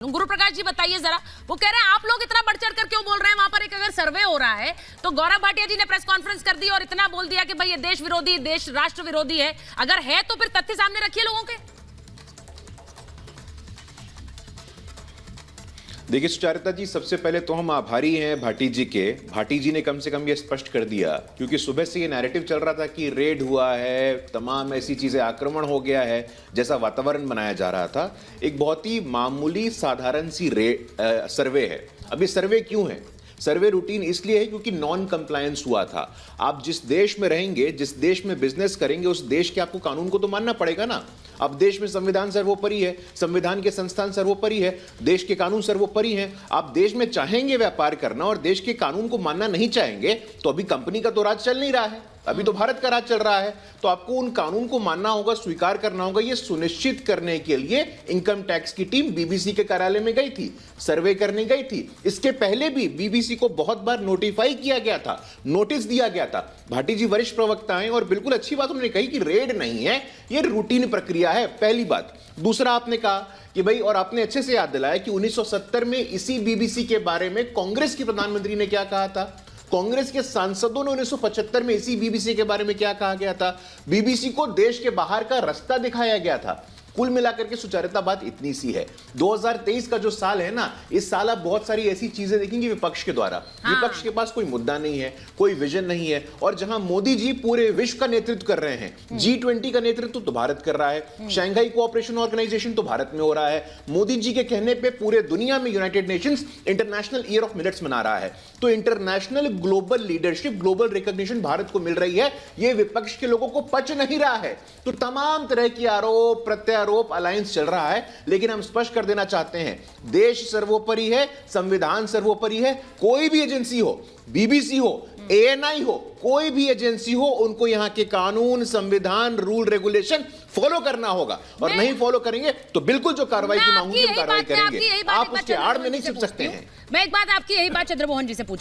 गुरु प्रकाश जी बताइए जरा, वो कह रहे हैं आप लोग इतना बढ़ चढ़ कर क्यों बोल रहे हैं? वहां पर एक अगर सर्वे हो रहा है तो गौरव भाटिया जी ने प्रेस कॉन्फ्रेंस कर दी और इतना बोल दिया कि भाई ये देश विरोधी, देश राष्ट्र विरोधी है। अगर है तो फिर तथ्य सामने रखिए लोगों के। देखिए सुचारिता जी, सबसे पहले तो हम आभारी हैं भाटी जी के। भाटी जी ने कम से कम ये स्पष्ट कर दिया, क्योंकि सुबह से ये नैरेटिव चल रहा था कि रेड हुआ है, तमाम ऐसी चीजें, आक्रमण हो गया है, जैसा वातावरण बनाया जा रहा था। एक बहुत ही मामूली साधारण सी सर्वे है। अब ये सर्वे क्यों है? सर्वे रूटीन इसलिए है क्योंकि नॉन कंप्लायंस हुआ था। आप जिस देश में रहेंगे, जिस देश में बिजनेस करेंगे, उस देश के आपको कानून को तो मानना पड़ेगा ना। अब देश में संविधान सर्वोपरि है, संविधान के संस्थान सर्वोपरि है, देश के कानून सर्वोपरि हैं। आप देश में चाहेंगे व्यापार करना और देश के कानून को मानना नहीं चाहेंगे तो अभी कंपनी का तो राज चल नहीं रहा है, अभी तो भारत का राज चल रहा है। तो आपको उन कानून को मानना होगा, स्वीकार करना होगा। यह सुनिश्चित करने के लिए इनकम टैक्स की टीम बीबीसी के कार्यालय में गई थी, सर्वे करने गई थी। इसके पहले भी बीबीसी को बहुत बार नोटिफाई किया गया था, नोटिस दिया गया था। भाटी जी वरिष्ठ प्रवक्ता हैं और बिल्कुल अच्छी बात उन्होंने कही कि रेड नहीं है, यह रूटीन प्रक्रिया है, पहली बात। दूसरा, आपने कहा कि भाई, और आपने अच्छे से याद दिलाया कि 1970 में इसी बीबीसी के बारे में कांग्रेस के प्रधानमंत्री ने क्या कहा था, कांग्रेस के सांसदों ने 1975 में इसी बीबीसी के बारे में क्या कहा गया था। बीबीसी को देश के बाहर का रास्ता दिखाया गया था। कुल मिलाकर के सुचारिता बात इतनी सी है। 2023 का जो साल है ना, इस साल आप बहुत सारी ऐसी चीजें देखेंगे विपक्ष के द्वारा। विपक्ष के पास कोई मुद्दा नहीं है, कोई विजन नहीं है। और जहां मोदी जी पूरे विश्व का नेतृत्व कर रहे हैं, G20 का नेतृत्व तो भारत कर रहा है, शंघाई कोऑपरेशन ऑर्गेनाइजेशन तो भारत में हो रहा है। मोदी जी के कहने पे पूरे दुनिया में United Nations international year of millets मना रहा है। तो international global leadership, global recognition Bharat को मिल रही है। ये विपक्ष के लोगों को पच नहीं रहा है। तो तमाम तरह की आरोप प्रत्यारोप अलायंस चल रहा है। लेकिन हम स्पष्ट कर देना चाहते हैं, देश सर्वोपरि है, संविधान सर्वोपरि है। कोई भी एजेंसी हो, बीबीसी हो, ANI हो, कोई भी एजेंसी हो, उनको यहां के कानून, संविधान, रूल, रेगुलेशन फॉलो करना होगा। और नहीं फॉलो करेंगे तो बिल्कुल जो कार्रवाई की मांग होगी हम कार्रवाई करेंगे। आप उसके आड़ में नहीं छिप सकते हैं। मैं एक बात आपकी यही बात चंद्रमोहन जी से पूछ